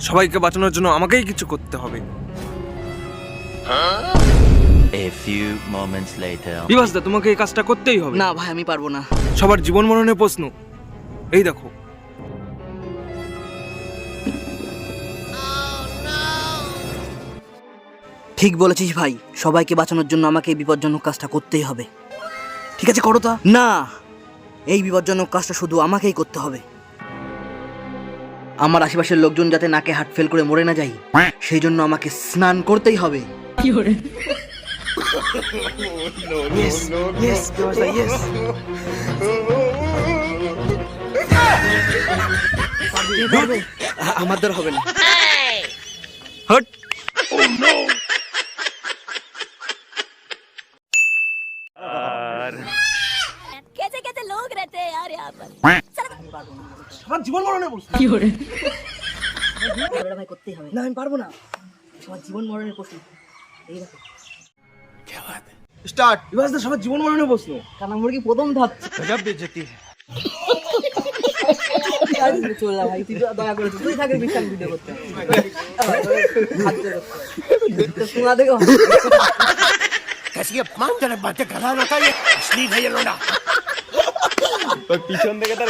সবাইকে বাঁচানোর জন্য আমাকেই কিছু করতে হবে। A few moments later. বিভাসদা, তোমাকে এই কাজটা করতেই হবে। না ভাই, আমি পারবো না। সবার জীবন মরণের প্রশ্ন। এই দেখো, ঠিক বলেছিস ভাই, সবাইকে বাঁচানোর জন্য আমাকে এই বিপজ্জনক কাজটা করতেই হবে। ঠিক আছে, করো তা। না, এই বিপজ্জনক কাজটা শুধু আমাকেই করতে হবে। আমার আশেপাশের লোকজন যাতে নাকে হার্ট ফেল করে মরে না যায়, সেই জন্য আমাকে স্নান করতেই হবে। Yes, yes, Bivarsda, yes. পারবে। আমার দ্বারা হবে না। হট। कैसे कैसे लोग रहते हैं यार यहाँ पर। সবার জীবন মরণের প্রশ্ন। ভাই করতেই হবে। না, আমি পারবো না। সবার জীবন মরণের প্রশ্ন। এই দেখো। স্টার্ট। বিভাসদা, সবার জীবন মরণের প্রশ্ন। কানা মুরগি প্রথম ধাপ। গজব বেজতি। চল না ভাই, তুই দয়া করে তুই থাকে বিশাল ভিডিও করতে। শোনা দেখো। कैसी अपमानजनक बातें कर रहा होता है ये असली है ये लोड़ा। পিছন থেকে তার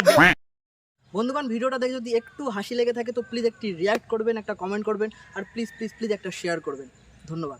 বন্ধুগণ, ভিডিওটা দেখে যদি একটু হাসি লেগে থাকে তো প্লিজ একটি রিয়াক্ট করবেন, একটা কমেন্ট করবেন, আর প্লিজ প্লিজ প্লিজ একটা শেয়ার করবেন। ধন্যবাদ।